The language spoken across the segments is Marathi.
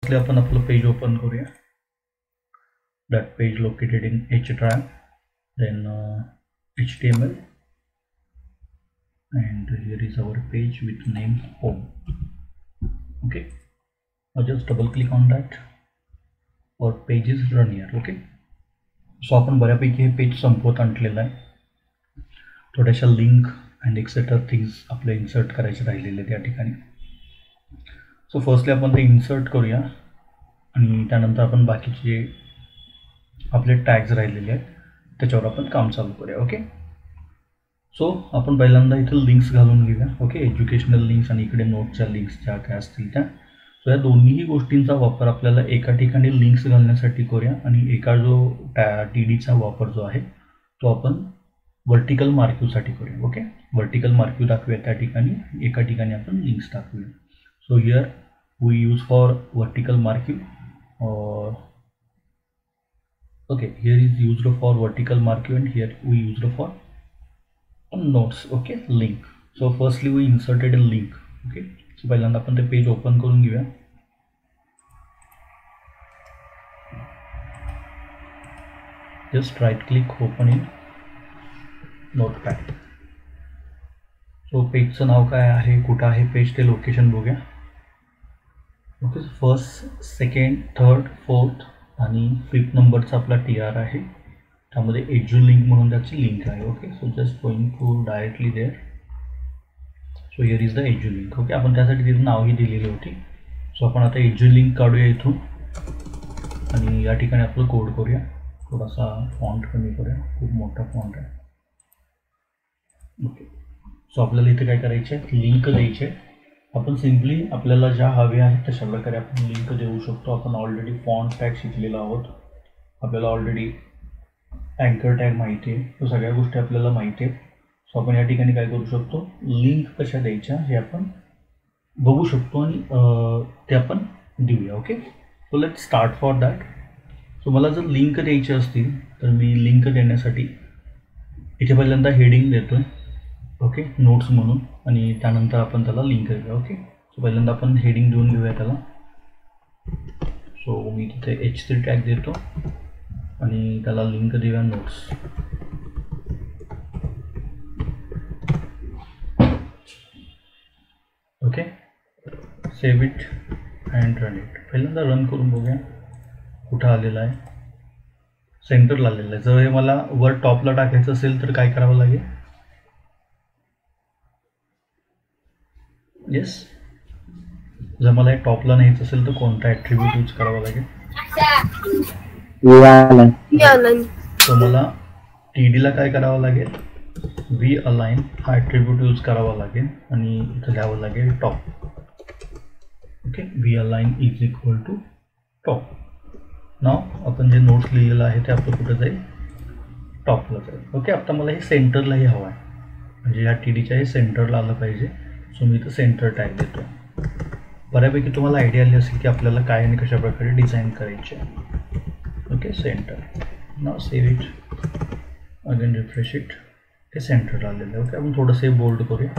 फर्स्टली आपण आपलं पेज ओपन करूया. That page located in HTML, then HTML, and here is our page with name home. Okay, now just double click on that. Our page is run here. Okay, so आपण बऱ्यापैकी हे पेज संपवत आणलेलं आहे. थोड्याशा लिंक अँड एक्सेट्रा थिंग्स आपल्या इन्सर्ट करायचे राहिलेले त्या ठिकाणी. सो फर्स्टली आपण ते इन्सर्ट करूया आणि त्यानंतर आपण बाकीचे जे आपले टॅग्स राहिलेले आहेत त्याच्यावर आपण काम चालू करूया. ओके, सो आपण पहिल्यांदा इथं लिंक्स घालून घेऊया. ओके, एज्युकेशनल लिंक्स आणि इकडे नोटच्या लिंक्स ज्या काय असतील त्या. सो या दोन्हीही गोष्टींचा वापर आपल्याला एका ठिकाणी लिंक्स घालण्यासाठी करूया आणि एका जो TDचा वापर जो आहे तो आपण वर्टिकल मार्क्यूसाठी करूया. ओके, वर्टिकल मार्क्यू दाखवूया त्या ठिकाणी, एका ठिकाणी आपण लिंक्स टाकूया. So here we use for vertical marquee okay, here is used for vertical marquee and here we used for notes. Okay, link. So firstly we inserted a link. Okay, so पहिल्यांदा आपण ते पेज ओपन करून घेऊया. just right click open in notepad. so पेजचं नाव काय आहे, कुठं आहे पेज ते लोकेशन बघूया. Okay, first, second, third, fourth आणि 5th नंबरचा आपला TR आहे, त्यामध्ये एज्यू लिंक म्हणून त्याची लिंक आहे. Okay, so just going to directly there. So here is the edu link. Okay, आपण त्यासाठी तिथं नावही दिलेली होती. सो आपण आता एज्यू लिंक काढूया इथून आणि या ठिकाणी आपलं कोड करूया. थोडासा फॉन्ट कमी करूया, खूप मोठा फॉन्ट आहे. ओके, सो आपल्याला इथे काय करायचे आहे, लिंक द्यायची आहे. आपण सिम्पली आपल्याला ज्या हवे आहेत तशा प्रकारे आपण लिंक देऊ शकतो. आपण ऑलरेडी फॉन्ट टॅग शिकलेला आहोत, आपल्याला ऑलरेडी अँकर टॅग माहिती आहे, तो सगळ्या गोष्टी आपल्याला माहिती आहेत. सो आपण या ठिकाणी काय करू शकतो, लिंक कशा द्यायच्या हे आपण बघू शकतो आणि ते आपण देऊया. Okay, so let start for that. So मला जर लिंक द्यायची असतील तर मी लिंक देण्यासाठी इथे पहिल्यांदा हेडिंग देतो आहे. ओके, नोट्स म्हणून, आणि त्यानंतर आपण त्याला लिंक देऊया. ओके, सो पहिल्यांदा आपण हेडिंग देऊन घेऊया त्याला. सो मी तिथे H3 टॅग देतो आणि त्याला लिंक देऊया notes. Okay, save it and run it. पहिल्यांदा रन करून बघूया कुठं आलेलं आहे, सेंटरला आलेलं आहे. जर हे मला वर टॉपला टाकायचं असेल तर काय करावं लागेल, येस, जर मला टॉपला न्यायचं असेल तर कोणता ॲट्रिब्यूट यूज करावा लागेल, तर मला TDला काय करावं लागेल, V-align हा ॲट्रिब्यूट यूज करावा लागेल आणि इथं लिहावं लागेल top. Okay, V-align is equal to top. Now आपण जे नोट्स लिहिलेलं आहे ते आपलं कुठं जाईल, टॉपला जाईल. ओके, आता मला हे सेंटरलाही हवं आहे, म्हणजे या TDच्या हे सेंटरला आलं पाहिजे. सो मी इथं सेंटर टॅग देतो. बऱ्यापैकी तुम्हाला आयडिया आली असेल की आपल्याला काय आणि कशा प्रकारे डिझाईन करायचे आहे. Okay, centre. Now save it, again refresh it. हे सेंटरला आलेलं आहे. ओके, आपण थोडंसं हे बोल्ड करूया,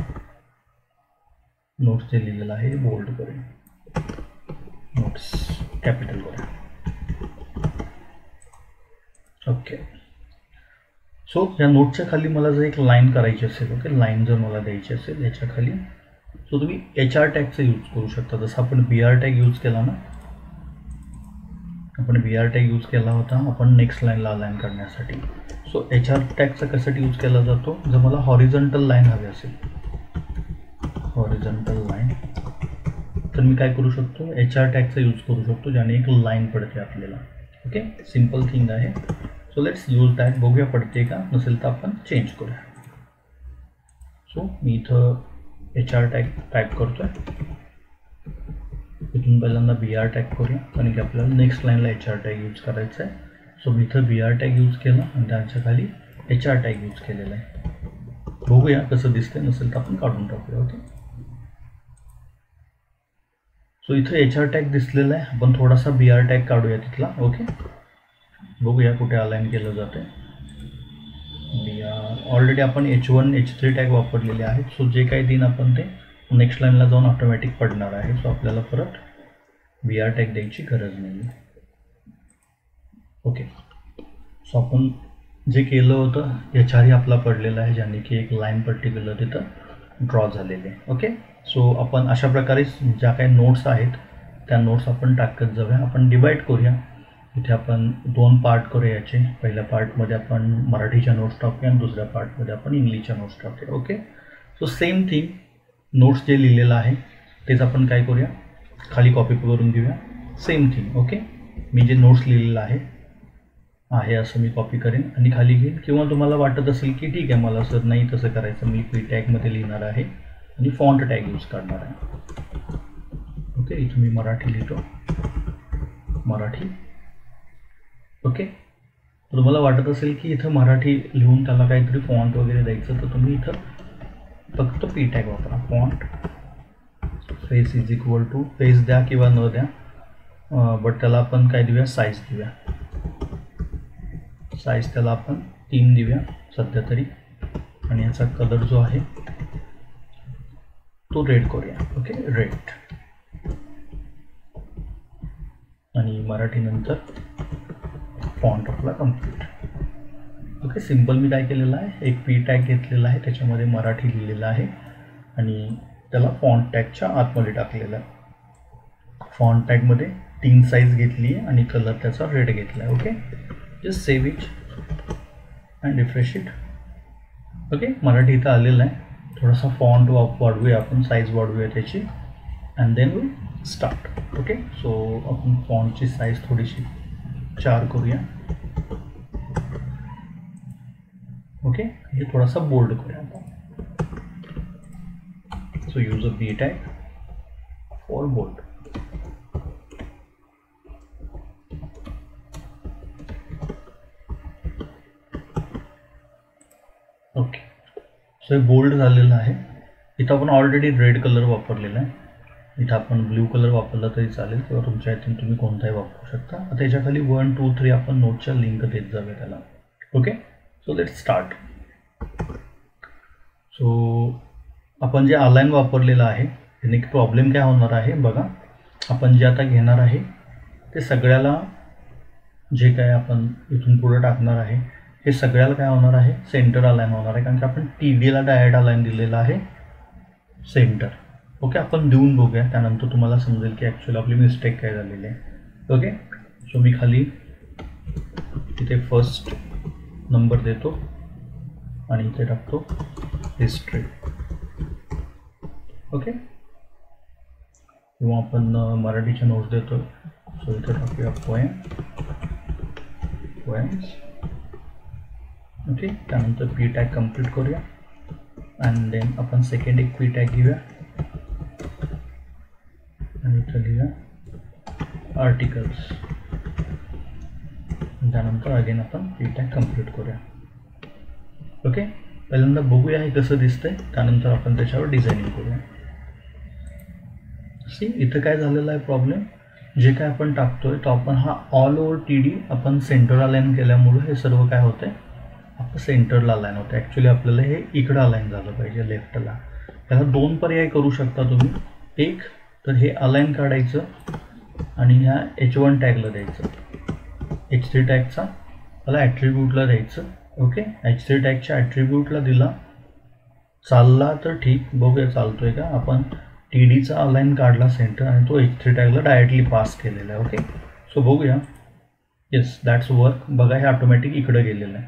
नोट्स जे लिहिलेलं आहे बोल्ड करूया, नोट्स कॅपिटल करूया. ओके, सो या नोटच्या खाली मला जर एक लाईन करायची असेल, ओके, लाईन जर मला द्यायची असेल याच्या खाली, सो तुम्ही HR टॅगचा यूज करू शकता. जसं आपण BR टॅग यूज केला ना, आपण BR टॅग यूज केला होता आपण नेक्स्ट लाईनला अलाइन करण्यासाठी. सो HR टॅगचा कशासाठी यूज केला जातो, जर मला हॉरिझॉन्टल लाईन हवी असेल, हॉरिझॉन्टल लाईन, तर मी काय करू शकतो, HR टॅगचा यूज करू शकतो, ज्याने एक लाईन पडते आपल्याला. ओके, सिम्पल थिंग आहे. So let's use that. बघूया पडते का, नसेल तर आपण चेंज करूया. सो मी इथं HR टॅग टाईप करतो आहे, इथून पहिल्यांदा BR टॅग करूया कारण की आपल्याला नेक्स्ट लाईनला HR टॅग यूज करायचा आहे. सो मी इथं BR टॅग यूज केला आणि त्याच्या खाली HR टॅग यूज केलेला आहे. बघूया कसं दिसतंय, नसेल तर आपण काढून टाकूया. ओके, सो इथं HR टॅग दिसलेला आहे, आपण थोडासा BR टॅग काढूया तिथला. ओके, बघूया कुठे अलाइन केलं जातं आहे. ऑलरेडी आपण H1 H3 टॅग वापरलेले आहेत. सो जे काही देईन आपण ते नेक्स्ट लाईनला जाऊन ऑटोमॅटिक पडणार आहे. सो आपल्याला परत VR टॅग द्यायची गरज नाही. ओके, सो आपण जे केलं होतं याच्याही आपला पडलेला आहे, ज्याने की एक लाईन पर्टिक्युलर तिथं ड्रॉ झालेली आहे. ओके, सो आपण अशा प्रकारे ज्या काही नोट्स आहेत त्या नोट्स आपण टाकत जाऊया. आपण डिवाईड करूया. इथे आपण 2 पार्ट करूया याचे. पहिल्या पार्टमध्ये आपण मराठीच्या नोट्स टाकूया आणि दुसऱ्या पार्टमध्ये आपण इंग्लिशच्या नोट्स टाकूया. Okay, so same thing, notes जे लिहिलेलं आहे तेच आपण काय करूया, खाली कॉपी करून घेऊया. Same thing. ओके, मी जे नोट्स लिहिलेलं आहे असं मी कॉपी करेन आणि खाली घेईन. किंवा तुम्हाला वाटत असेल की ठीक आहे मला सर नाही तसं करायचं, मी पी टॅगमध्ये लिहिणार आहे आणि फॉन्ट टॅग यूज करणार आहे. ओके, इथं मी मराठी लिहितो, मराठी. ओके, तुम्हाला वाटत असेल की इथं मराठी लिहून त्याला काहीतरी फॉन्ट वगैरे द्यायचं, तर तुम्ही इथं फक्त पी टॅग वापरा. Font face is equal to, face द्या किंवा न द्या, बट त्याला आपण काय देऊया, साईज देऊया. साईज त्याला आपण 3 देऊया सध्या तरी. आणि याचा कलर जो आहे तो रेड करूया. Okay, red. आणि मराठी नंतर फॉन्ट आपला कम्प्लीट. ओके, सिम्पल मी काय केलेलं आहे, एक पी टॅग घेतलेला आहे, त्याच्यामध्ये मराठी लिहिलेलं आहे आणि त्याला फॉन्ट टॅगच्या आतमध्ये टाकलेलं आहे. फॉन्ट टॅगमध्ये 3 साईज घेतली आहे आणि कलर त्याचा रेड घेतला आहे. Okay, just save it and refresh it. Okay, Marathi इथं आलेलं आहे. थोडासा फॉन्ट वाढवूया आपण, साईज वाढवूया त्याची, and then we start. Okay, so आपण फॉन्टची साईज थोडीशी 4 करूया. ओके, हे थोडासा बोल्ड करूया आपण. So use a P tag for bold. Okay, so हे बोल्ड झालेलं आहे. इथं आपण ऑलरेडी रेड कलर वापरलेला आहे. इथं आपण ब्ल्यू कलर वापरला तरी चालेल किंवा तुमच्या इथून तुम्ही कोणताही वापरू शकता. आता याच्याखाली 1 2 3 आपण नोटच्या लिंक देत जाऊया त्याला. Okay, so let's start. So आपण जे अलाइन वापरलेलं आहे त्याने एक प्रॉब्लेम काय होणार आहे बघा. आपण जे आता घेणार आहे ते सगळ्याला, जे काय आपण इथून पुढे टाकणार आहे हे सगळ्याला काय होणार आहे, सेंटर अलाइन होणार आहे. कारण की आपण TDला डायरेक्ट अलाइन दिलेलं आहे सेंटर. ओके, आपण देऊन बघूया, त्यानंतर तुम्हाला समजेल की ॲक्च्युअली आपली मिस्टेक काय झालेली आहे. ओके, सो मी खाली तिथे फर्स्ट नंबर देतो आणि इथे टाकतो हिस्ट्री. ओके, किंवा आपण मराठीच्या नोट्स देतो, सो इथे टाकूया पोएम्स. ओके, त्यानंतर पी टॅग कंप्लीट करूया अँड देन आपण सेकंड एक पी टॅग घेऊया आणि इथं लिहूया आर्टिकल्स. त्यानंतर अगेन आपण पी टॅग कंप्लीट करूया. ओके, पहिल्यांदा बघूया हे कसं दिसतंय, त्यानंतर आपण त्याच्यावर डिझायनिंग करूया. सी, इथं काय झालेलं आहे प्रॉब्लेम, जे काय आपण टाकतोय तो आपण हा ऑल ओव्हर TD आपण सेंटर अलाइन केल्यामुळे हे सर्व काय होतंय, आपलं सेंटरला अलाइन होतं. ॲक्च्युली आपल्याला हे इकडं अलाइन झालं पाहिजे, लेफ्टला. त्याला 2 पर्याय करू शकता तुम्ही. एक तर हे अलाइन काढायचं आणि ह्या H1 टॅगला द्यायचं, H3 टॅगचा त्याला ॲट्रिब्यूटला द्यायचं. ओके, H3 टॅगच्या ॲट्रिब्यूटला दिला, चालला तर ठीक, बघूया चालतोय का. आपण TDचा अलाइन काढला सेंटर आणि तो H3 टॅगला डायरेक्टली पास केलेला आहे. ओके, सो बघूया. Yes, that's work. बघा हे ऑटोमॅटिक इकडं गेलेलं आहे.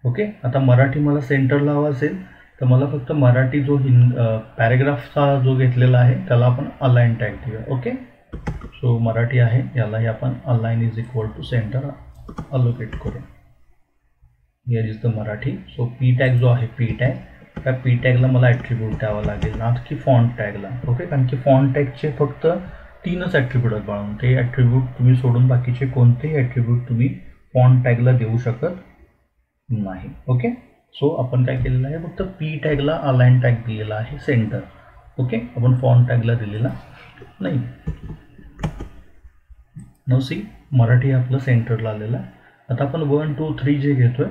ओके, आता मराठी मला सेंटरला हवा असेल तर मला फक्त मराठी जो पॅरेग्राफचा जो घेतलेला आहे त्याला आपण अलाइन टॅग देऊया. ओके, सो मराठी आहे, यालाही आपण align is equal to centre allocate करू. Here is the Marathi. So P tag जो आहे, पी टॅग, त्या पी टॅगला मला ॲट्रिब्यूट द्यावं लागेल ना की फॉन्ट टॅगला. ओके, कारण की फॉन्ट टॅगचे फक्त 3च ॲट्रिब्यूट आहेत बाळून. ते ॲट्रिब्यूट तुम्ही सोडून बाकीचे कोणतेही ॲट्रिब्यूट तुम्ही फॉन्ट टॅगला देऊ शकत नाही. ओके, सो आपण काय केलेलं आहे, फक्त पी टॅगला अलाइन टॅग दिलेला आहे सेंटर. ओके, आपण फॉन्ट टॅगला दिलेला नाही. नो सी, मराठी आपलं सेंटरला आलेलं आहे. आता आपण 1 2 3 जे घेतोय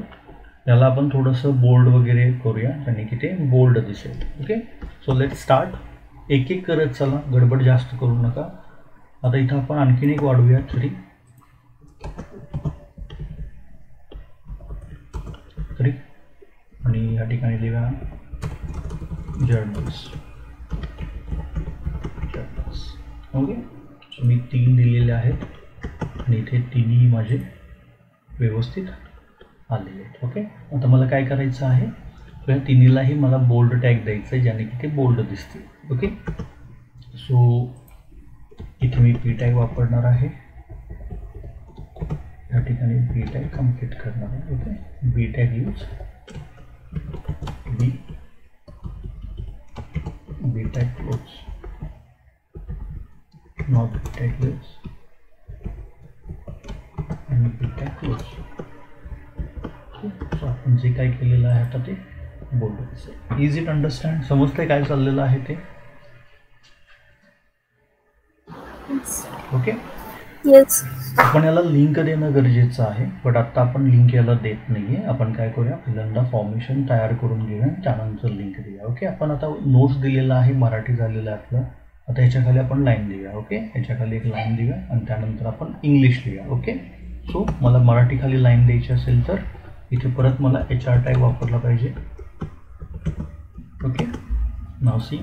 त्याला आपण थोडंसं बोल्ड वगैरे करूया, त्याने की ते बोल्ड दिसेल. Okay, so let start. एक एक करत चला, गडबड जास्त करू नका. आता इथं आपण आणखीन एक वाढवूया 3 आणि या ठिकाणी लिहा जर्नल्स. ओके, सो मी 3 दिलेले आहेत आणि इथे तिन्ही माझे व्यवस्थित आलेले आहेत. ओके, आता मला काय करायचं आहे, तर या तिन्हीलाही मला बोल्ड टॅग द्यायचं आहे ज्याने की ते बोल्ड दिसतील. ओके, सो इथे मी पी टॅग वापरणार आहे. या ठिकाणी बी टॅग कम्प्लीट करणार आहे. Okay, B tag use B tag close, not B tag use आणि बी टॅग क्लोज. सो आपण जे काय केलेलं आहे आता ते बोल्ड दिसेल. Is it understand? समजतंय काय चाललेलं आहे ते? Okay, yes. आपण याला लिंक देणं गरजेचं आहे, बट आता आपण लिंक याला देत नाहीये. आपण काय करूया, पहिल्यांदा फॉर्मेशन तयार करून घेऊया, त्यानंतर लिंक देऊया. ओके, आपण आता नोट्स दिलेला आहे, मराठी झालेलं आहे आपलं. आता ह्याच्याखाली आपण लाईन देऊया. ओके, ह्याच्याखाली एक लाईन देऊया आणि त्यानंतर आपण इंग्लिश लिहूया. ओके, सो मला मराठी खाली लाईन द्यायची असेल तर इथे परत मला HR टॅग वापरला पाहिजे. ओके, नाव सी,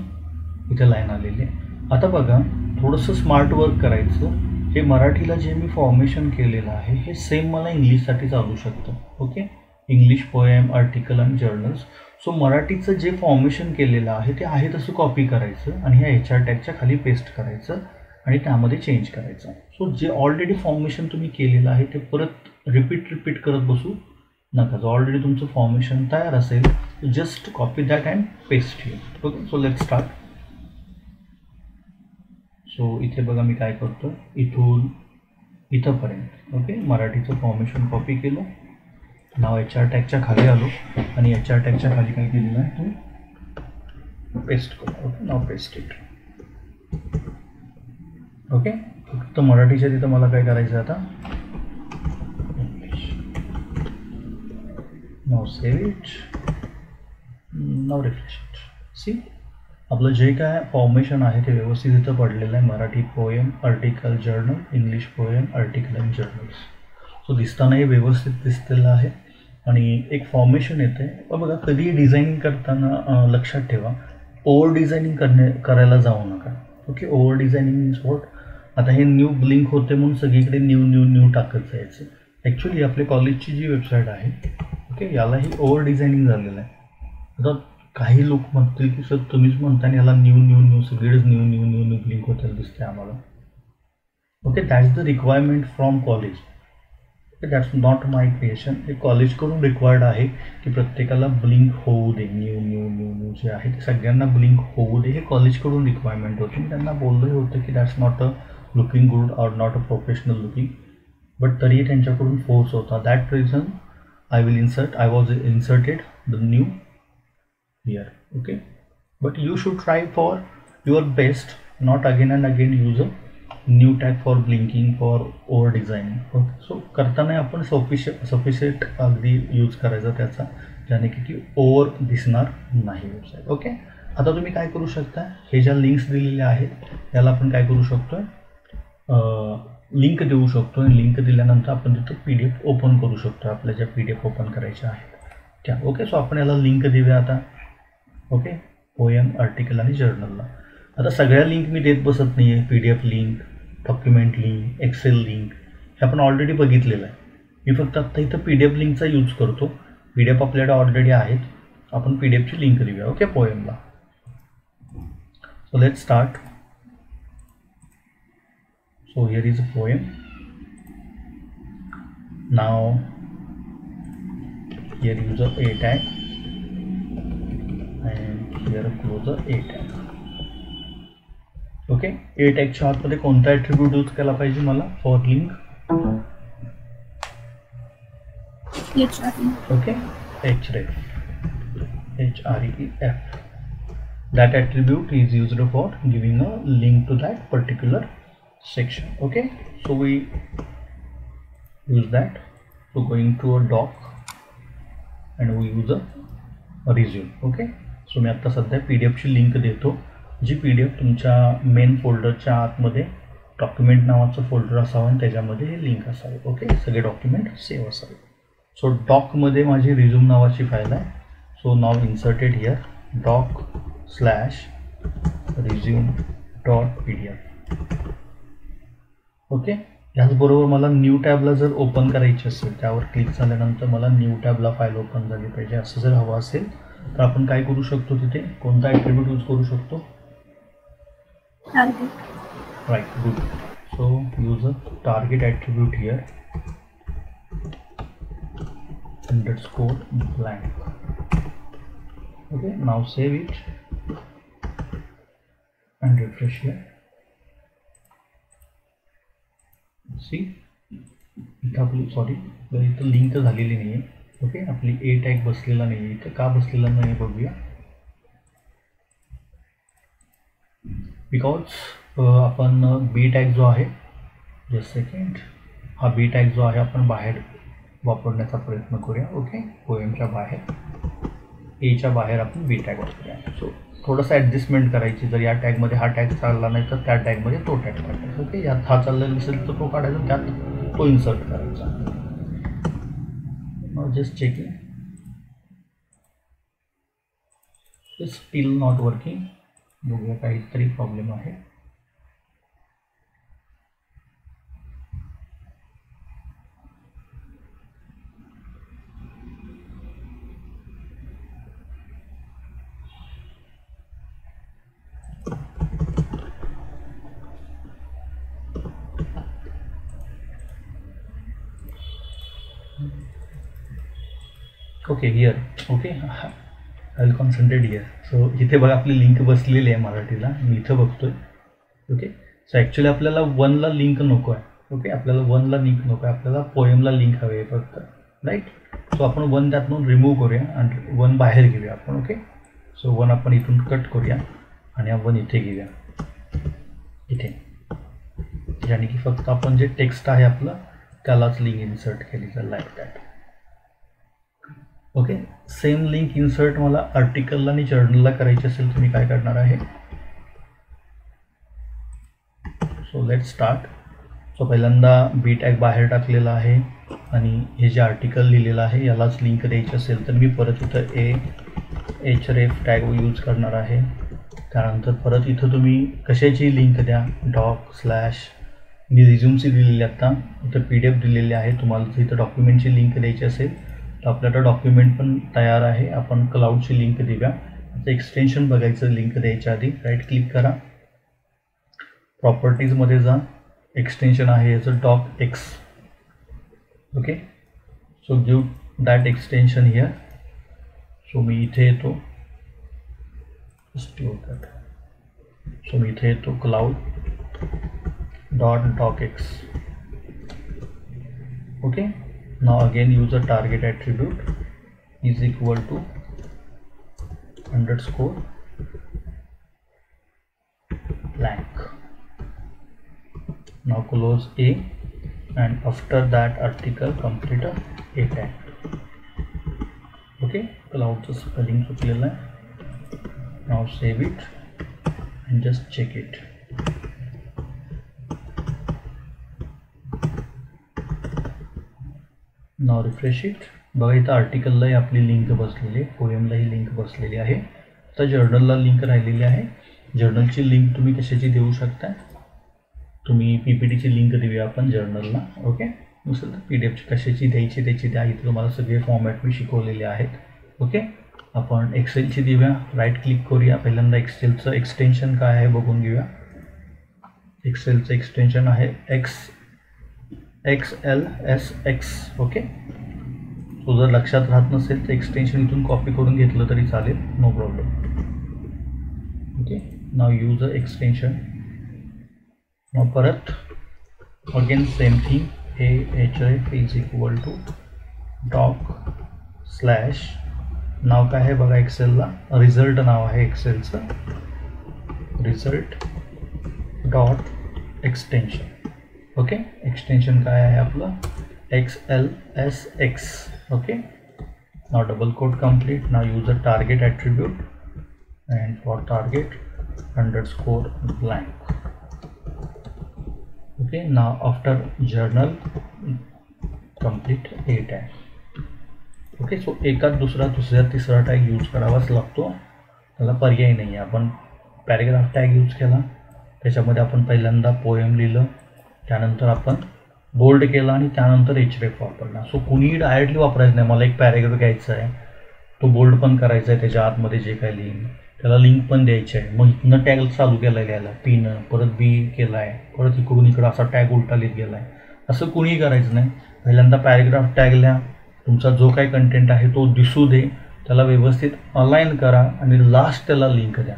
इथे लाईन आलेली आहे. आता बघा, थोडंसं स्मार्ट वर्क करायचं. हे मराठीला जे मी फॉर्मेशन केलेलं आहे हे सेम मला इंग्लिशसाठी चालू शकतं. ओके, इंग्लिश पोएम, आर्टिकल आणि जर्नल्स. सो मराठीचं जे फॉर्मेशन केलेलं आहे ते आहे तसं कॉपी करायचं आणि ह्या HR टॅगच्या खाली पेस्ट करायचं आणि त्यामध्ये चेंज करायचं. सो जे ऑलरेडी फॉर्मेशन तुम्ही केलेलं आहे ते परत रिपीट करत बसू नका. जो ऑलरेडी तुमचं फॉर्मेशन तयार असेल just copy that and paste here. Okay, so let's start. So इथे बघा मी काय करतो, इथून इथंपर्यंत ओके मराठीचं फॉर्मेशन कॉपी केलं. नाव HR टॅगच्या खाली आलो आणि HR टॅगच्या खाली काय केलेलं आहे तो पेस्ट करू. Okay, now paste it. Okay, फक्त मराठीच्या तिथं मला काय करायचं आता, now save it, now refresh it. See, आपलं जे काय फॉर्मेशन आहे ते व्यवस्थित इथं पडलेलं आहे. Marathi poem, article, journal, English poem, article and journals. So दिसताना हे व्यवस्थित दिसलेलं आहे आणि एक फॉर्मेशन येते. बघा, कधी डिझायनिंग करताना लक्षात ठेवा, ओव्हर डिझायनिंग करायला जाऊ नका. Okay, over designing means what, आता हे न्यू ब्लिंक होते म्हणून सगळीकडे न्यू टाकत जायचं. ॲक्च्युली आपल्या कॉलेजची जी वेबसाईट आहे ओके यालाही ओव्हर डिझायनिंग झालेलं आहे. आता काही लोक म्हणतील की सर तुम्हीच म्हणता आणि याला न्यू सगळेच न्यू ब्लिंक होताना दिसते आम्हाला. Okay, that's the requirement from college. Okay, that's not my creation. हे कॉलेजकडून रिक्वायर्ड आहे की प्रत्येकाला ब्लिंक होऊ दे. न्यू जे आहे ते सगळ्यांना ब्लिंक होऊ दे, हे कॉलेजकडून रिक्वायरमेंट होती. त्यांना बोललं होतं की that's not a looking good or not a professional looking, but तरीही त्यांच्याकडून फोर्स होता. That reason I was inserted the new here. Okay, but you should try for your best, not again and again use a new tag for blinking, for over designing. Okay, so करताना आपण sufficient अगदी यूज करायचा त्याचा, ज्याने की ती ओव्हर दिसणार नाही वेबसाईट. ओके, आता तुम्ही काय करू शकता, हे ज्या लिंक्स दिलेल्या आहेत याला आपण काय करू शकतो, लिंक देऊ शकतो आणि लिंक दिल्यानंतर आपण तिथं PDF ओपन करू शकतो, आपल्या ज्या PDF ओपन करायच्या आहेत त्या. ओके, सो आपण याला लिंक देऊया आता. ओके, पोएम, आर्टिकल आणि जर्नलला. आता सगळ्या लिंक मी देत बसत नाही आहे. PDF link, document link, Excel link हे आपण ऑलरेडी बघितलेलं आहे. मी फक्त आत्ता इथं PDF लिंकचा यूज करतो. PDF आपल्याकडे ऑलरेडी आहेत, आपण PDFची लिंक देऊया. ओके, पोएमला. So let's start. So here is a poem. Now here use a tag and here close a tag. Okay, A tag च्या आतमध्ये कोणता ॲट्रिब्यूट यूज केला पाहिजे मला for link? Okay, href. That attribute is used for giving a link to that particular section. Okay, so we use that. So going to a doc and we use a resume. Okay, so मी आता सध्या PDF ची लिंक देतो, जी PDF तुमच्या मेन फोल्डरच्या आतमध्ये डॉक्युमेंट नावाचं फोल्डर असावं आणि त्याच्यामध्ये हे लिंक असावे. ओके, सगळे डॉक्युमेंट सेव्ह असावे. सो डॉकमध्ये माझी रिझ्यूम नावाची फाईल आहे. So now inserted here doc/resume.pdf. Okay, याचबरोबर मला न्यू टॅबला जर ओपन करायची असेल, त्यावर क्लिक झाल्यानंतर मला न्यू टॅबला फाईल ओपन झाली पाहिजे असं जर हवं असेल तर आपण काय करू शकतो, तिथे कोणता ॲट्रिब्यूट यूज करू शकतो? Right, good. So use a target attribute here _blank. Okay, now save it and refresh here. See, इथं आपली इथं लिंक झालेली नाही आहे. ओके, आपली ए टॅग बसलेला नाही आहे. इथं का बसलेला नाही आहे बघूया. बिकॉज आपण बी टॅग जो आहे, जस्ट सेकंड, हा बी टॅग जो आहे आपण बाहेर वापरण्याचा प्रयत्न करूया. ओके, पोएमच्या बाहेर, एच्या बाहेर आपण बी टॅग वापरूया. सो थोडंसं ॲडजस्टमेंट करायची. जर या टॅगमध्ये हा टॅग चालला नाही तर त्या टॅगमध्ये तो टॅग काढायचा. ओके, यात हा चाललेला नसेल तर तो काढायचा, त्यात तो इन्सर्ट करायचा. Just checking, still not working. बघूया, काहीतरी प्रॉब्लेम आहे. Okay, here. Okay, I will concentrate here. So इथे बघा आपली लिंक बसलेली आहे मराठीला, मी इथं बघतोय. ओके, सो ॲक्च्युली आपल्याला 1ला लिंक नको आहे. ओके, आपल्याला 1ला लिंक नको आहे, आपल्याला पोएमला लिंक हवी आहे फक्त. राईट, सो आपण 1 त्यातून रिमूव्ह करूया आणि 1 बाहेर घेऊया आपण. ओके, सो 1 आपण इथून कट करूया आणि हा 1 इथे घेऊया, इथे, यानी की फक्त आपण जे टेक्स्ट आहे आपलं त्यालाच लिंक इन्सर्ट केली तर like that. Okay, same link insert मला आर्टिकलला आणि जर्नलला करायची असेल तर मी काय करणार आहे. So let start. सो पहिल्यांदा बी टॅग बाहेर टाकलेला आहे आणि हे जे आर्टिकल लिहिलेलं आहे यालाच लिंक द्यायची असेल तर मी परत इथं href टॅग यूज करणार आहे. त्यानंतर परत इथं तुम्ही कशाची लिंक द्या, doc/ मी रिझ्यूमची दिलेली, आता इथं PDF दिलेली आहे. तुम्हाला जर इथं डॉक्युमेंटची लिंक द्यायची असेल तर आपल्याला डॉक्युमेंट पण तयार आहे. आपण क्लाउडची लिंक देऊया. आता एक्सटेन्शन बघायचं लिंक द्यायच्या आधी. राईट क्लिक करा, प्रॉपर्टीजमध्ये जा, एक्सटेन्शन आहे याचं docx. Okay, so give that extension here. So मी इथे येतो, सो मी इथे येतो cloud.docx. Okay, now again use a target attribute is equal to _blank. Now close A and after that article complete a tag. Okay, cloudचं spelling चुकलेलं आहे. Now save it and just check it. Now refresh it. बघा इथं आर्टिकललाही आपली लिंक बसलेली आहे, पोएमलाही लिंक बसलेली आहे. आता जर्नलला लिंक राहिलेली आहे. जर्नलची लिंक तुम्ही कशाची देऊ शकता, तुम्ही PPTची लिंक देऊया आपण जर्नलला. ओके, नसेल तर PDFची कशाची द्यायची त्याची द्या. इथे तुम्हाला सगळे फॉर्मॅट मी शिकवलेले आहेत. ओके, आपण एक्सेलची देऊया. राईट क्लिक करूया. पहिल्यांदा एक्सेलचं एक्सटेन्शन काय आहे बघून घेऊया. एक्सेलचं एक्सटेन्शन आहे XLSX. ओके, तो जर लक्षात राहत नसेल तर एक्सटेन्शन इथून कॉपी करून घेतलं तरी चालेल, no problem. Okay, now use a extension. Now परत again same thing, href is equal to doc/ now काय आहे बघा एक्सेलला, रिझल्ट नाव आहे एक्सेलचं, result.extension. ओके, एक्सटेन्शन काय आहे आपलं XLSX. ओके, नाव डबल कोट कंप्लीट. नाव use a target attribute and for target _blank. Okay. नाव आफ्टर जर्नल कंप्लीट 8 आहे. ओके. सो एकाच दुसरा तिसरा टॅग यूज करावाच लागतो, त्याला पर्याय नाही आहे. आपण पॅरेग्राफ टॅग यूज केला, त्याच्यामध्ये आपण पहिल्यांदा पोएम लिहिलं, त्यानंतर आपण बोल्ड केला आणि त्यानंतर href वापरला. सो कुणीही डायरेक्टली वापरायचं नाही. मला एक पॅरेग्राफ घ्यायचा आहे, तो बोल्ड पण करायचा आहे, त्याच्या आतमध्ये जे काय लिहिन त्याला लिंक पण द्यायची आहे. मग इथनं टॅग चालू केला आहे लिहायला, पीनं परत बी केला आहे, परत इकडून इकडं असा टॅग उलटा लिहित गेला आहे, असं कुणीही करायचं नाही. पहिल्यांदा पॅरेग्राफ टॅग लिहा, तुमचा जो काही कंटेंट आहे तो दिसू दे, त्याला व्यवस्थित अलाइन करा आणि लास्ट त्याला लिंक द्या.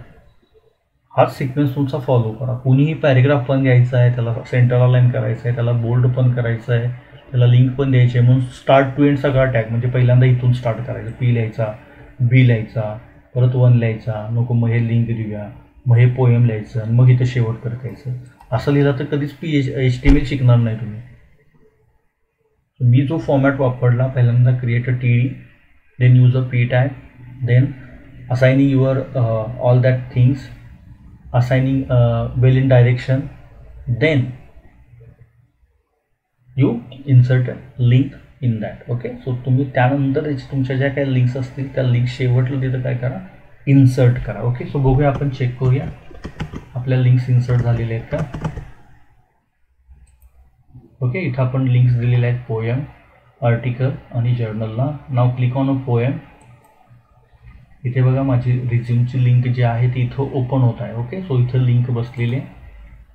हाच सिक्वेन्स तुमचा फॉलो करा. कुणीही पॅरेग्राफ पण घ्यायचा आहे, त्याला सेंटर अलाइन करायचं आहे, त्याला बोल्ड पण करायचं आहे, त्याला लिंक पण द्यायची आहे. म्हणून स्टार्ट टू एंड सगळा टॅग, म्हणजे पहिल्यांदा इथून स्टार्ट करायचं, पी लिहायचा, बी लिहायचा, परत 1 लिहायचा, नको मग हे लिंक देऊया, मग हे पोएम लिहायचं आणि मग इथं शेवट करत यायचं. असं लिहिलं तर कधीच HTML शिकणार नाही तुम्ही. मी जो फॉर्मॅट वापरला, पहिल्यांदा create a TD, then use a P tag, then assigning your all that things, assigning well in direction, then you insert a link in that. Okay. So तुम्ही त्यानंतर तुमच्या ज्या काही लिंक्स असतील त्या लिंक शेवटला तिथं काय करा, इन्सर्ट करा. ओके. सो बघूया, आपण चेक करूया आपल्या लिंक्स इन्सर्ट झालेल्या आहेत का. ओके. इथं आपण लिंक्स दिलेल्या आहेत, पोएम, आर्टिकल आणि जर्नलला. नाव क्लिक ऑन अ पोएम. इथे बघा माझी रिझ्यूमची लिंक जी आहे ती इथं ओपन होत आहे. ओके. सो इथं लिंक बसलेली आहे.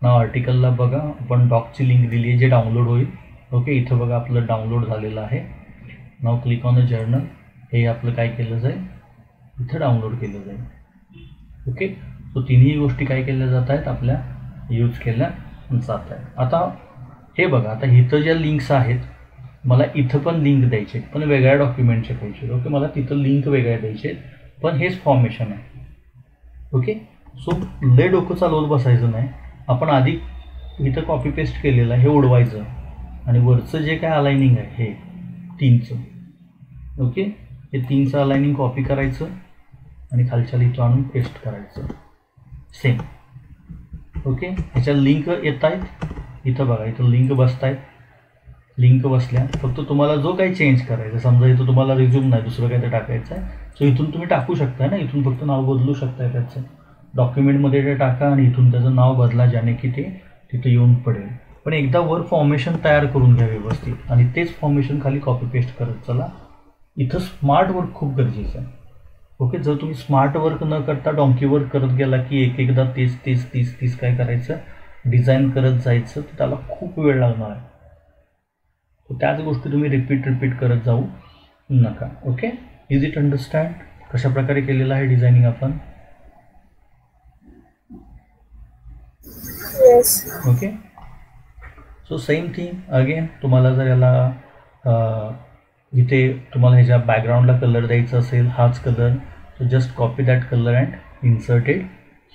नाव आर्टिकलला बघा आपण डॉकची लिंक दिली आहे जे डाउनलोड होईल. ओके. इथं बघा आपलं डाउनलोड झालेलं आहे. नाव क्लिक ऑन अ जर्नल, हे आपलं काय केलं जाईल, इथं डाउनलोड केलं जाईल. ओके. सो तिन्ही गोष्टी काय केल्या जात आहेत, आपल्या यूज केल्या जात आहेत. आता हे बघा, आता इथं ज्या लिंक्स आहेत, मला इथं पण लिंक द्यायचे पण वेगळ्या डॉक्युमेंटचे पाहिजे. ओके. मला तिथं लिंक वेगळ्या द्यायचे पण हेच फॉर्मेशन आहे. ओके. सो लय डोकं चालवत बसायचं नाही. आपण आधी इथं कॉपी पेस्ट केलेलं आहे हे उडवायचं आणि वरचं जे काय अलाइनिंग आहे हे 3चं, ओके, हे 3चं अलाइनिंग कॉपी करायचं आणि खालच्या इथं आणून पेस्ट करायचं सेम. ओके. ह्याच्या लिंक येत आहेत, इथं बघा इथं लिंक बसत आहेत. लिंक बसल्या, फक्त तुम्हाला जो काही चेंज करायचं, समजा इथं तुम्हाला रिझ्यूम नाही दुसरं काही ते टाकायचं आहे, सो इथून तुम्ही टाकू शकताय ना, इथून फक्त नाव बदलू शकताय त्याचं, डॉक्युमेंटमध्ये ते टाका आणि इथून त्याचं नाव बदला ज्याने की ते तिथं येऊन पडेल. पण एकदा वर फॉर्मेशन तयार करून घ्या व्यवस्थित आणि तेच फॉर्मेशन खाली कॉपी पेस्ट करत चला. इथं स्मार्ट वर्क खूप गरजेचं आहे. ओके. जर तुम्ही स्मार्ट वर्क न करता डॉंकी वर्क करत गेला की एकदा तीस काय करायचं, डिझाईन करत जायचं, तर त्याला खूप वेळ लागणार आहे. त्याच गोष्टी तुम्ही रिपीट करत जाऊ नका. ओके. इज इट अंडरस्टँड कशा प्रकारे केलेलं आहे डिझायनिंग आपण. Okay. So same thing again, तुम्हाला जर याला इथे तुम्हाला ह्याच्या बॅकग्राऊंडला कलर द्यायचा असेल, हाच colour, so just copy that colour and inserted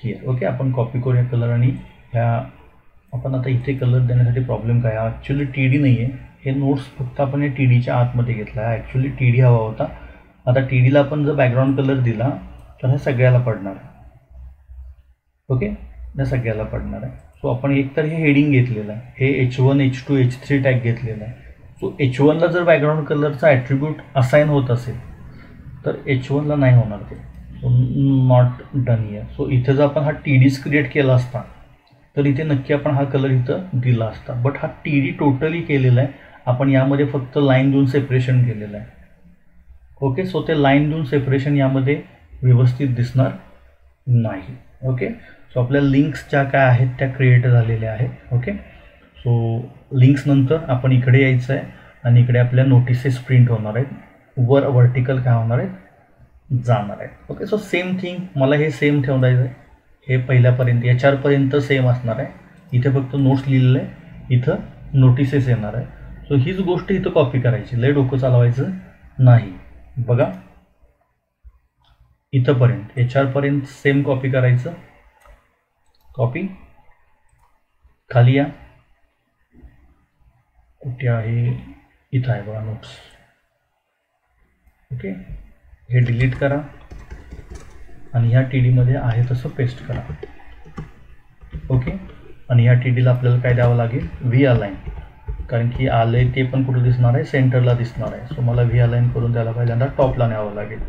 here. Okay. आपण कॉपी करूया कलर आणि ह्या आपण आता इथे कलर देण्यासाठी प्रॉब्लेम काय, ॲक्च्युली TD नाही आहे, हे नोट्स फक्त आपण हे TDच्या आतमध्ये घेतला आहे. ॲक्च्युली TD हवा होता. आता TDला आपण जर बॅकग्राऊंड कलर दिला तर हे सगळ्याला पडणार आहे. ओके. या सगळ्याला पडणार आहे. सो आपण एकतर हे हेडिंग घेतलेलं आहे, हे H1, H2, H3 टॅग घेतलेला आहे. सो H1ला जर बॅकग्राऊंड कलरचा ॲट्रिब्यूट असाइन होत असेल तर H1ला नाही होणार ते. So not done here. So इथं जर आपण हा TDच क्रिएट केला असता तर इथे नक्की आपण हा कलर इथं दिला असता. बट हा TD टोटली केलेला आहे आपण, यामध्ये फक्त लाईन देऊन सेपरेशन केलेलं आहे. ओके. सो ते लाईन देऊन सेपरेशन यामध्ये व्यवस्थित दिसणार नाही. ओके. सो आपल्या लिंक्स ज्या काय आहेत त्या क्रिएट झालेल्या आहेत. ओके. सो लिंक्स नंतर आपण इकडे यायचं आहे आणि इकडे आपल्या नोटिसेस प्रिंट होणार आहेत, वर व्हर्टिकल काय होणार आहेत, जाणार आहेत. ओके. सो सेम थिंग मला हे सेम ठेवायचं आहे, हे पहिल्यापर्यंत HR सेम असणार आहे. इथे फक्त नोट्स लिहिलेलं आहे, इथं नोटिसेस येणार आहे. सो हीच गोष्ट इथं कॉपी करायची, लय डोकं चालवायचं नाही. बघा इथंपर्यंत HR सेम कॉपी करायचं, कॉपी, खाली या, कुठे आहे, इथं आहे बघा नोट्स. ओके. हे डिलीट करा आणि ह्या TDमध्ये आहे तसं पेस्ट करा. ओके. आणि ह्या TDला आपल्याला काय द्यावं लागेल, व्ही अलाइन, कारण की आले ते पण कुठे दिसणार आहे, सेंटरला दिसणार आहे. सो मला व्ही अलाइन करून त्याला पहिल्यांदा टॉपला न्यावं लागेल.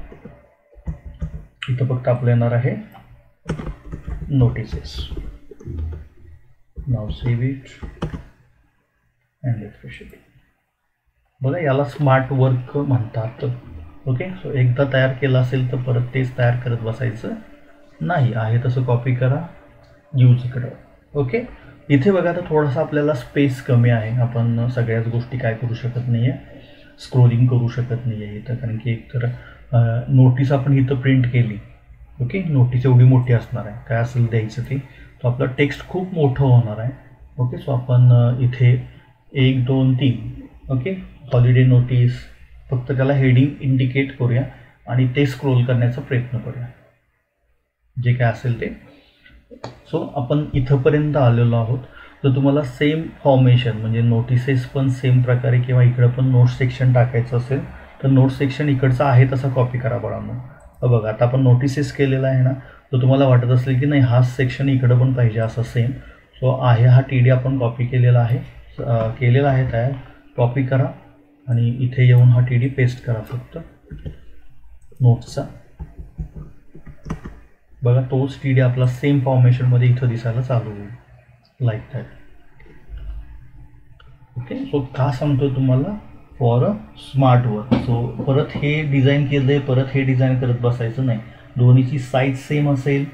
इथं फक्त आपलं येणार आहे notices. Now save it and refresh it. बघा याला स्मार्ट वर्क म्हणतात. ओके, सो एकदा तयार केलं असेल तर परत तेच तयार करत बसायचं नाही, आहे तसं कॉपी करा, यूज करा. ओके, इथे बघा तर थोडासा आपल्याला स्पेस कमी आहे, आपण सगळ्याच गोष्टी काय करू शकत नाही आहे, स्क्रोलिंग करू शकत नाही आहे इथं, कारण की एकतर नोटीस आपण इथं प्रिंट केली. ओके, नोटीस एवढी मोठी असणार आहे, काय असेल द्यायचं ते, तो आपलं टेक्स्ट खूप मोठं होणार आहे. ओके, सो आपण इथे 1 2 3 ओके हॉलिडे नोटीस, फक्त त्याला हेडिंग इंडिकेट करूया आणि ते स्क्रोल करण्याचा प्रयत्न करूया, जे काय असेल ते. सो आपण इथंपर्यंत आलेलो आहोत. तर तुम्हाला सेम फॉर्मेशन म्हणजे नोटिसेस पण सेम प्रकारे किंवा इकडं पण नोट्स सेक्शन टाकायचं असेल तर नोट्स सेक्शन इकडचं आहे तसा कॉपी करा बाळांनो. बघा आता आपण नोटिसेस केलेला आहे ना, तर तुम्हाला वाटत असेल की नाही हा सेक्शन इकडं पण पाहिजे असं सेम. सो आहे हा TD आपण कॉपी केलेला आहे तयार. कॉपी करा आणि इथे येऊन हा TD पेस्ट करा फक्त नोट्सचा. बघा तोच TD आपला सेम फॉर्मेशनमध्ये इथं दिसायला चालू होईल, लाईक दॅट. ओके, सो का सांगतो तुम्हाला, for a smart work. So परत हे डिझाईन केलं आहे, परत हे डिझाईन करत बसायचं नाही. दोन्हीची साईज सेम असेल,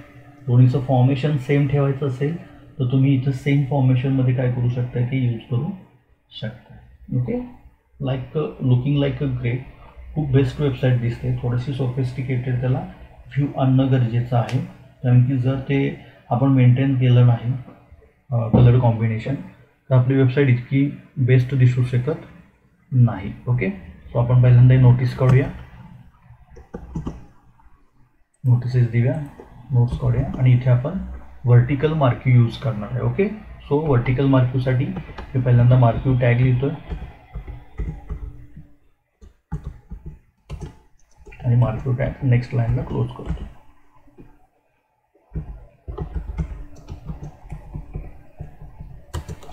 दोन्हीचं फॉर्मेशन सेम ठेवायचं असेल तर तुम्ही इथं सेम फॉर्मेशनमध्ये काय करू शकता की यूज करू शकता. Okay, like looking like a great, खूप बेस्ट वेबसाईट दिसते. थोडीशी सोफिस्टिकेटेड त्याला व्ह्यू आणणं गरजेचं आहे, कारण की जर ते आपण मेंटेन केलं नाही कलर कॉम्बिनेशन तर आपली वेबसाईट इतकी बेस्ट दिसू शकत नाही. ओके, सो आपण पहिल्यांदा नोटीस काढूया, नोटिसेस देऊया, नोट्स काढूया आणि इथे आपण वर्टिकल मार्क्यू यूज करणार आहे. ओके, सो वर्टिकल मार्क्यूसाठी मी पहिल्यांदा मार्क्यू टॅग लिहितोय आणि मार्क्यू टॅग नेक्स्ट लाईनला क्लोज करतो.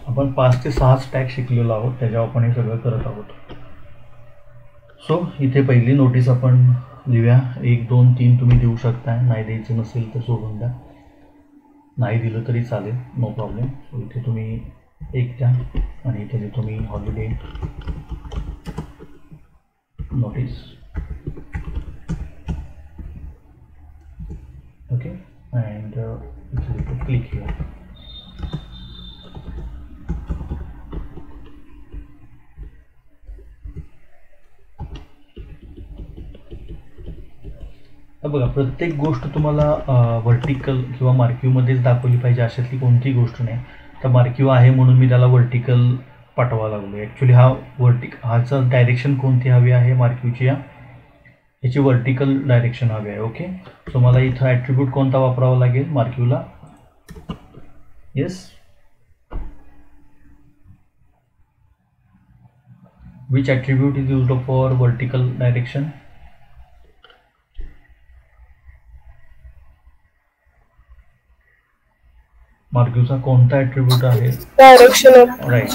आपण 5 ते 6 टॅग शिकलेलो आहोत, त्याच्यावर आपण हे सगळं करत आहोत. सो इथे पहिली नोटीस आपण लिहूया. 1 2 3 तुम्ही देऊ शकता, नाही द्यायचं नसेल तर सोडून द्या, नाही दिलं तरी चालेल, नो प्रॉब्लेम. सो इथे तुम्ही 1 द्या आणि इथे देतो मी हॉलिडे नोटीस. ओके, अँड इथे देतो क्लिक हिअर. बघा प्रत्येक गोष्ट तुम्हाला व्हर्टिकल किंवा मार्क्यूमध्येच दाखवली पाहिजे अशातली कोणतीही गोष्ट नाही. तर मार्क्यू आहे म्हणून मी त्याला व्हर्टिकल पाठवावं लागलो. ॲक्च्युली हा ह्याचं डायरेक्शन कोणती हवी आहे मार्क्यूची, याची व्हर्टिकल डायरेक्शन हवी आहे. ओके, सो मला इथं ॲट्रिब्यूट कोणता वापरावा लागेल मार्क्यूला, yes, which attribute is used for vertical direction. मार्क्यूचा कोणता ॲट्रिब्यूट आहे, direction. Right,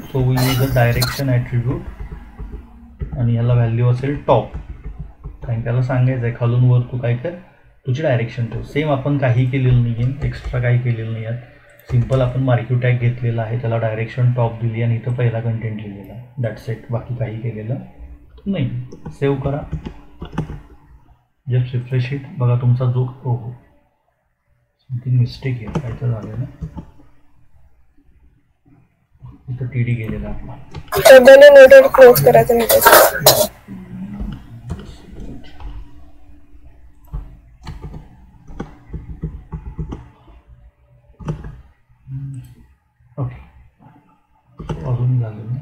so we use the direction attribute आणि ह्याला व्हॅल्यू असेल टॉप, कारण त्याला सांगायचं आहे खालून वर तू काय कर, तुझी डायरेक्शन ठेव. सेम आपण काही केलेलं नाही आहे, एक्स्ट्रा काही केलेलं नाही आहे, सिम्पल आपण मार्क्यू टॅग घेतलेला आहे, त्याला डायरेक्शन टॉप दिली आणि इथं पहिला कंटेंट लिहिलेला, दॅट्स इट, बाकी काही केलेलं नाही. सेव्ह करा, जस्ट रिफ्रेश इट. बघा तुमचा जो हो समथिंग मिस्टेक आहे, काय तर झालं ना, इथं TD गेलेला आपला. क्लोज करायचं नाही. ओके, अजून झालं ना.